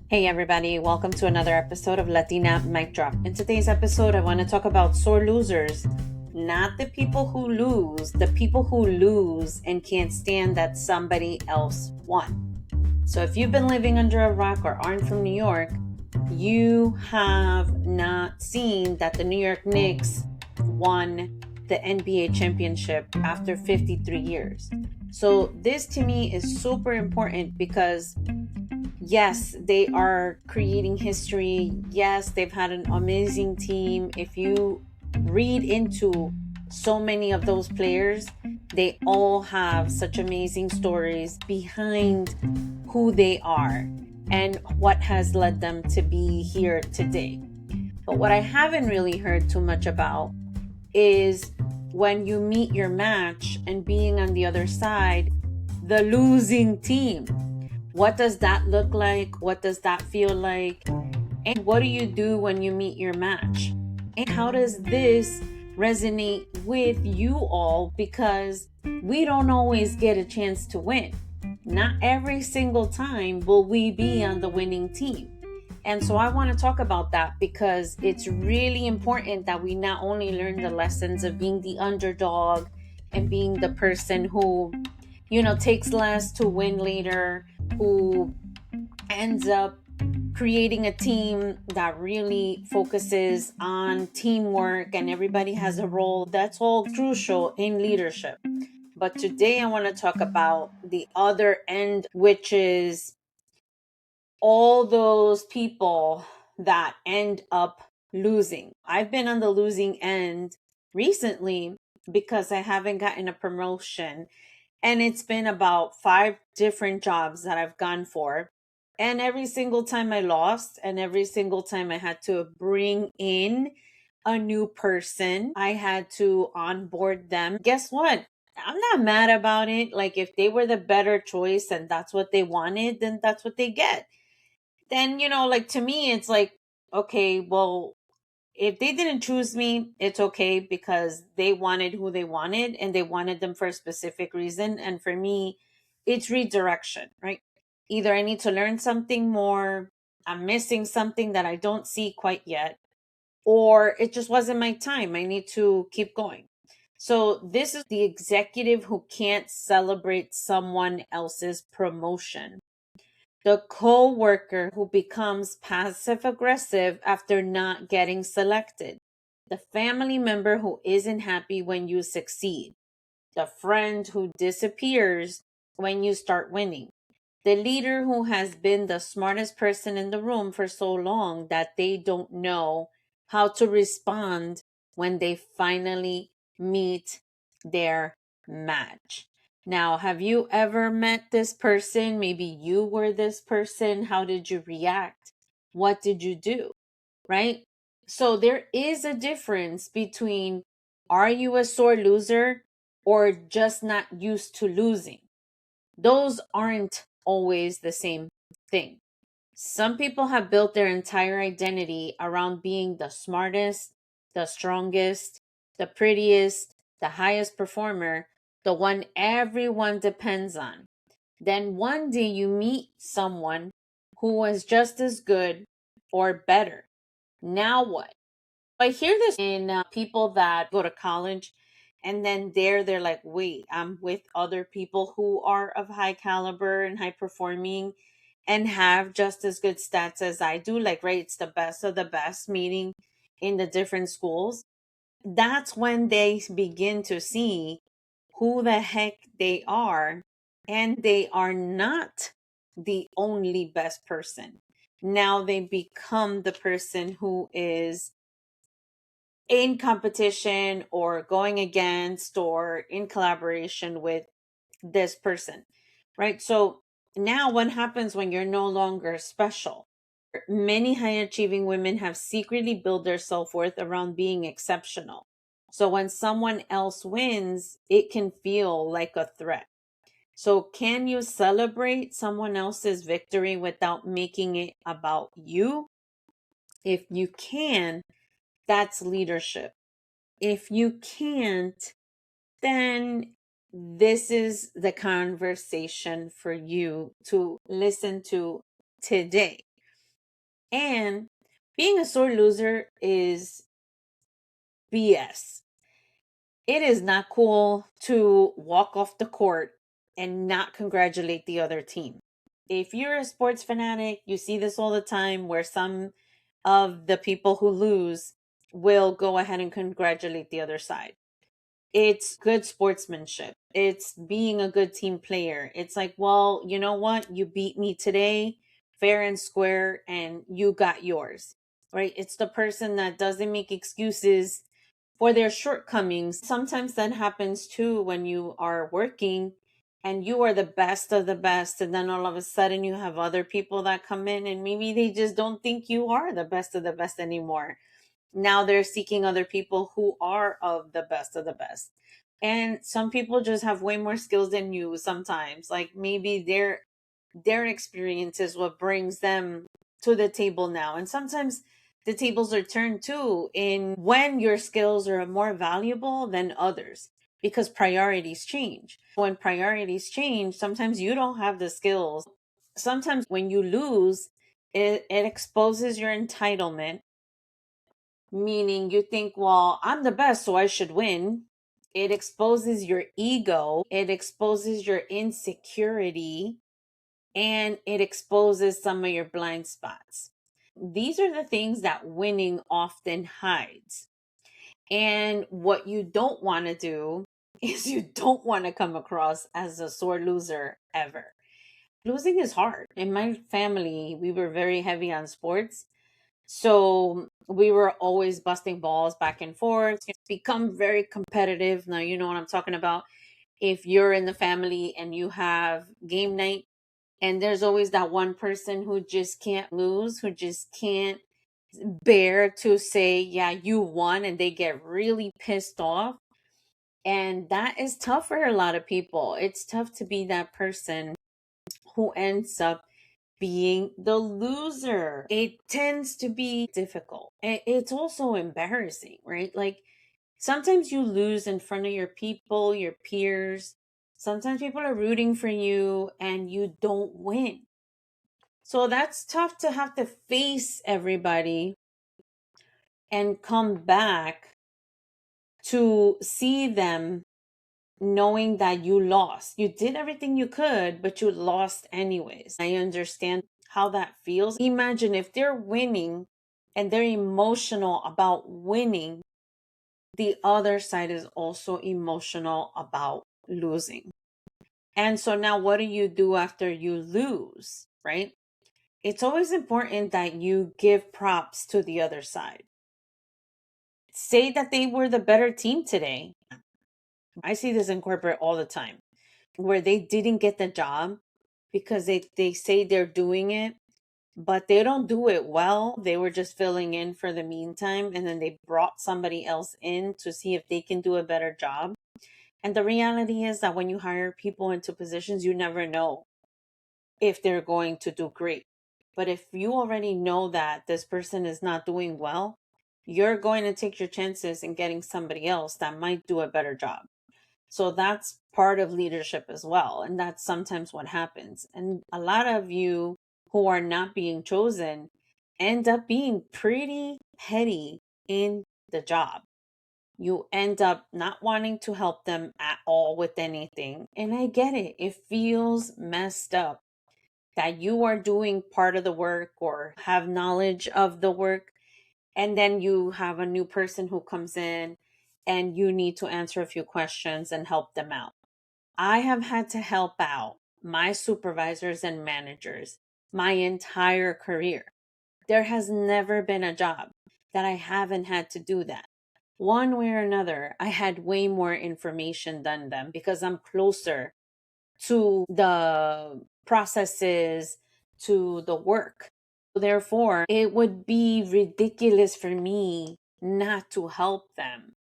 Hey everybody, welcome to another episode of Latina Mic Drop. In today's episode, I want to talk about sore losers. Not the people who lose, the people who lose and can't stand that somebody else won. So if you've been living under a rock or aren't from New York, you have not seen that the New York Knicks won the NBA championship after 53 years. So this to me is super important because yes, they are creating history. Yes, they've had an amazing team. If you read into so many of those players, they all have such amazing stories behind who they are and what has led them to be here today. But what I haven't really heard too much about is when you meet your match and being on the other side, the losing team. What does that look like? What does that feel like? And what do you do when you meet your match? And how does this resonate with you all? Because we don't always get a chance to win. Not every single time will we be on the winning team. And so I want to talk about that because it's really important that we not only learn the lessons of being the underdog and being the person who, takes less to win later, who ends up creating a team that really focuses on teamwork and everybody has a role. That's all crucial in leadership. But today I want to talk about the other end, which is all those people that end up losing. I've been on the losing end recently because I haven't gotten a promotion. And it's been about 5 different jobs that I've gone for. And every single time I lost, and every single time I had to bring in a new person, I had to onboard them. Guess what? I'm not mad about it. Like, if they were the better choice and that's what they wanted, then that's what they get. Then, like to me, it's like, okay, well, if they didn't choose me, it's okay because they wanted who they wanted and they wanted them for a specific reason. And for me, it's redirection, right? Either I need to learn something more, I'm missing something that I don't see quite yet, or it just wasn't my time. I need to keep going. So this is the executive who can't celebrate someone else's promotion, the co-worker who becomes passive aggressive after not getting selected, the family member who isn't happy when you succeed, the friend who disappears when you start winning, the leader who has been the smartest person in the room for so long that they don't know how to respond when they finally meet their match. Now, have you ever met this person? Maybe you were this person. How did you react? What did you do? Right? So there is a difference between, are you a sore loser or just not used to losing? Those aren't always the same thing. Some people have built their entire identity around being the smartest, the strongest, the prettiest, the highest performer, the one everyone depends on. Then one day you meet someone who was just as good or better. Now what? I hear this in people that go to college and then they're like, wait, I'm with other people who are of high caliber and high performing and have just as good stats as I do. Like, right, it's the best of the best meeting in the different schools. That's when they begin to see who the heck they are, and they are not the only best person. Now they become the person who is in competition or going against or in collaboration with this person, right? So now what happens when you're no longer special? Many high achieving women have secretly built their self-worth around being exceptional. So when someone else wins, it can feel like a threat. So can you celebrate someone else's victory without making it about you? If you can, that's leadership. If you can't, then this is the conversation for you to listen to today. And being a sore loser is BS. It is not cool to walk off the court and not congratulate the other team. If you're a sports fanatic, you see this all the time where some of the people who lose will go ahead and congratulate the other side. It's good sportsmanship. It's being a good team player. It's like, well, you know what? You beat me today, fair and square, and you got yours, right? It's the person that doesn't make excuses for their shortcomings. Sometimes that happens too when you are working and you are the best of the best, and then all of a sudden you have other people that come in and maybe they just don't think you are the best of the best anymore. Now they're seeking other people who are of the best of the best. And some people just have way more skills than you sometimes. Like maybe their experience is what brings them to the table now. And sometimes the tables are turned too in when your skills are more valuable than others because priorities change. When priorities change, sometimes you don't have the skills. Sometimes when you lose, it exposes your entitlement, meaning you think, well, I'm the best, so I should win. It exposes your ego, it exposes your insecurity, and it exposes some of your blind spots. These are the things that winning often hides. And what you don't want to do is you don't want to come across as a sore loser ever. Losing is hard. In my family, we were very heavy on sports. So we were always busting balls back and forth. It's become very competitive. Now, you know what I'm talking about. If you're in the family and you have game night, and there's always that one person who just can't lose, who just can't bear to say, yeah, you won, and they get really pissed off. And that is tough for a lot of people. It's tough to be that person who ends up being the loser. It tends to be difficult. It's also embarrassing, right? Like sometimes you lose in front of your people, your peers. Sometimes people are rooting for you and you don't win. So that's tough to have to face everybody and come back to see them knowing that you lost. You did everything you could, but you lost anyways. I understand how that feels. Imagine if they're winning and they're emotional about winning, the other side is also emotional about losing. And so now what do you do after you lose, right? It's always important that you give props to the other side. Say that they were the better team today. I see this in corporate all the time where they didn't get the job because they say they're doing it, but they don't do it well. They were just filling in for the meantime, and then they brought somebody else in to see if they can do a better job. And the reality is that when you hire people into positions, you never know if they're going to do great. But if you already know that this person is not doing well, you're going to take your chances in getting somebody else that might do a better job. So that's part of leadership as well. And that's sometimes what happens. And a lot of you who are not being chosen end up being pretty petty in the job. You end up not wanting to help them at all with anything. And I get it. It feels messed up that you are doing part of the work or have knowledge of the work, and then you have a new person who comes in and you need to answer a few questions and help them out. I have had to help out my supervisors and managers my entire career. There has never been a job that I haven't had to do that. One way or another, I had way more information than them because I'm closer to the processes, to the work. Therefore, it would be ridiculous for me not to help them.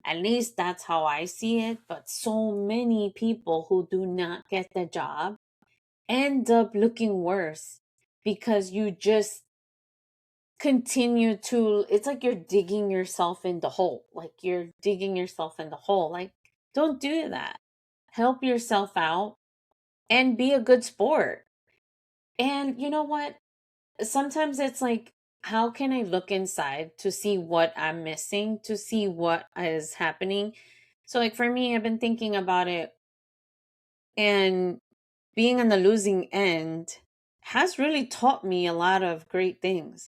At least that's how I see it. But so many people who do not get the job end up looking worse because you just continue to, it's like you're digging yourself in the hole. Like you're digging yourself in the hole. Like, don't do that. Help yourself out and be a good sport. And you know what? sometimes it's like, how can I look inside to see what I'm missing, to see what is happening? So, like, for me, I've been thinking about it, and being on the losing end has really taught me a lot of great things.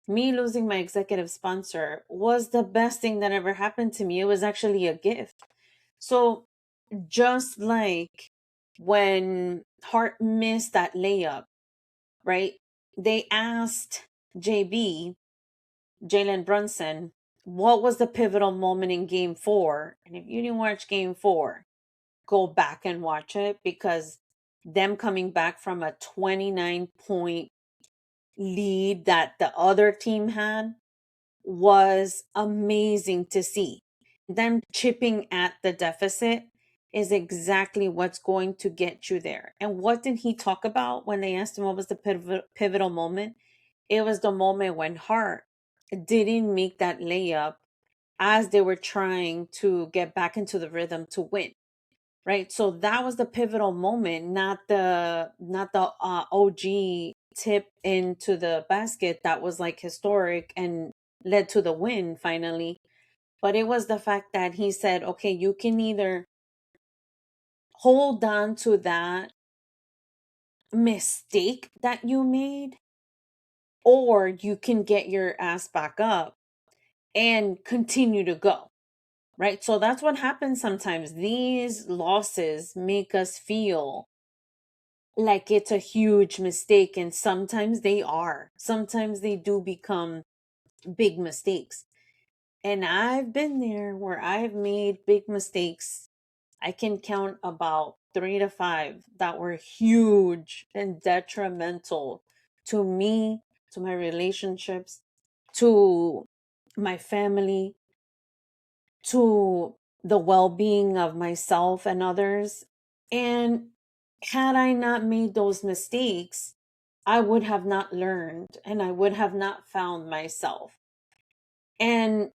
Me losing my executive sponsor was the best thing that ever happened to me. It was actually a gift. So, just like when Hart missed that layup, right? They asked JB, Jalen Brunson, what was the pivotal moment in game 4? And if you didn't watch game 4, go back and watch it, because them coming back from a 29-point lead that the other team had was amazing to see. Them chipping at the deficit is exactly what's going to get you there. And what did he talk about when they asked him what was the pivotal moment? It was the moment when Hart didn't make that layup as they were trying to get back into the rhythm to win. Right? So that was the pivotal moment, not the OG tip into the basket that was like historic and led to the win finally. But it was the fact that he said, okay, you can either hold on to that mistake that you made, or you can get your ass back up and continue to go. Right? So that's what happens sometimes. These losses make us feel like it's a huge mistake, and sometimes they are. Sometimes they do become big mistakes. And I've been there where I've made big mistakes. I can count about 3 to 5 that were huge and detrimental to me, to my relationships, to my family, to the well-being of myself and others. And had I not made those mistakes, I would have not learned, and I would have not found myself. And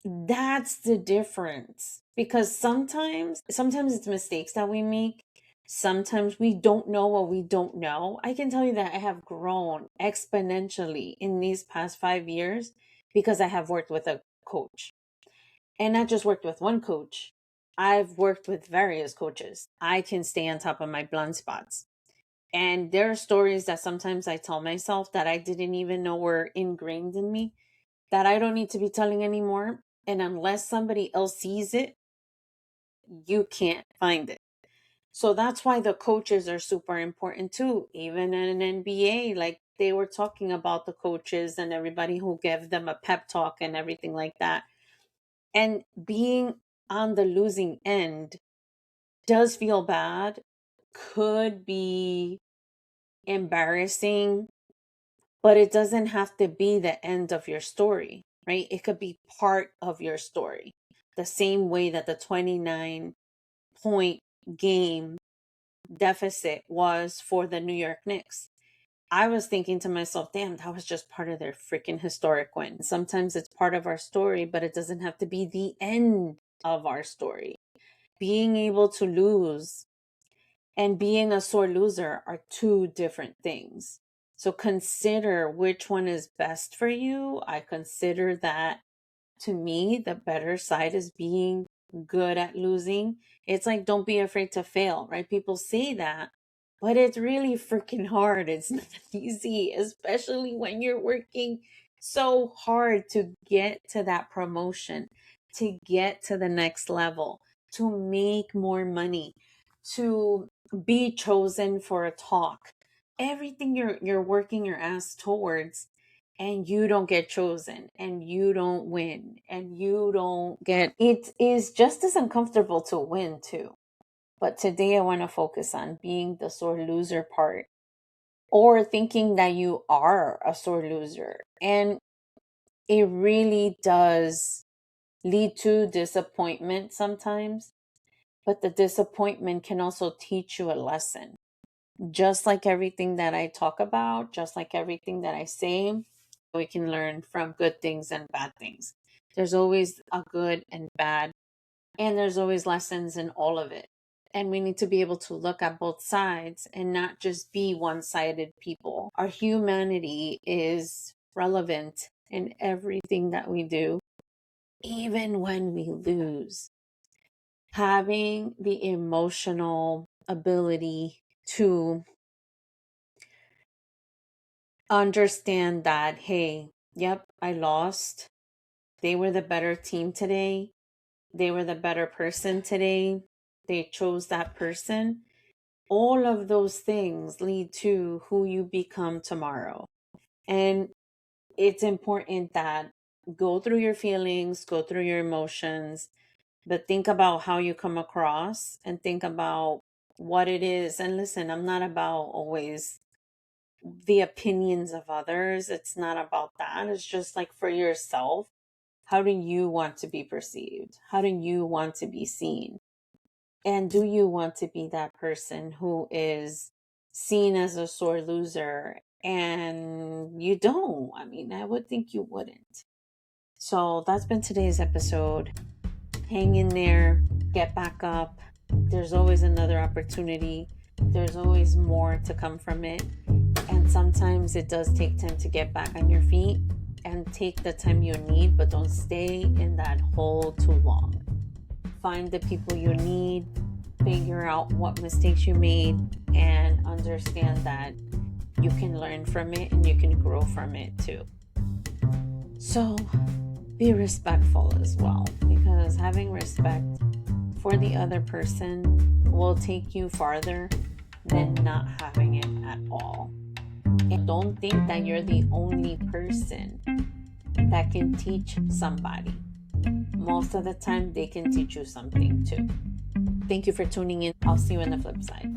that's the difference, because sometimes it's mistakes that we make. Sometimes we don't know what we don't know. I can tell you that I have grown exponentially in these past 5 years because I have worked with a coach. And not just worked with one coach, I've worked with various coaches. I can stay on top of my blind spots. And there are stories that sometimes I tell myself that I didn't even know were ingrained in me, that I don't need to be telling anymore. And unless somebody else sees it, you can't find it. So that's why the coaches are super important too. Even in an NBA, like they were talking about the coaches and everybody who gave them a pep talk and everything like that. And being on the losing end does feel bad, could be embarrassing, but it doesn't have to be the end of your story, right? It could be part of your story. The same way that the 29-point game deficit was for the New York Knicks. I was thinking to myself, damn, that was just part of their freaking historic win. Sometimes it's part of our story, but it doesn't have to be the end of our story. Being able to lose and being a sore loser are two different things. So consider which one is best for you. I consider that, to me, the better side is being good at losing. It's like, don't be afraid to fail, right? People say that, but it's really freaking hard. It's not easy, especially when you're working so hard to get to that promotion, to get to the next level, to make more money, to be chosen for a talk. Everything you're working your ass towards, and you don't get chosen, and you don't win, and you don't get, it is just as uncomfortable to win too. But today I want to focus on being the sore loser part, or thinking that you are a sore loser. And it really does lead to disappointment sometimes, but the disappointment can also teach you a lesson. Just like everything that I talk about, just like everything that I say, we can learn from good things and bad things. There's always a good and bad, and there's always lessons in all of it. And we need to be able to look at both sides and not just be one-sided people. Our humanity is relevant in everything that we do, even when we lose. Having the emotional ability to understand that, hey, yep, I lost. They were the better team today. They were the better person today. They chose that person. All of those things lead to who you become tomorrow. And it's important that go through your feelings, go through your emotions, but think about how you come across and think about what it is. And listen, I'm not about always the opinions of others. It's not about that. It's just like for yourself. How do you want to be perceived? How do you want to be seen? And do you want to be that person who is seen as a sore loser and you don't? I mean, I would think you wouldn't. So that's been today's episode. Hang in there, get back up. There's always another opportunity. There's always more to come from it. And sometimes it does take time to get back on your feet and take the time you need, but don't stay in that hole too long. Find the people you need, figure out what mistakes you made, and understand that you can learn from it and you can grow from it too. So be respectful as well, because having respect for the other person will take you farther than not having it at all. And don't think that you're the only person that can teach somebody. Most of the time, they can teach you something too. Thank you for tuning in. I'll see you on the flip side.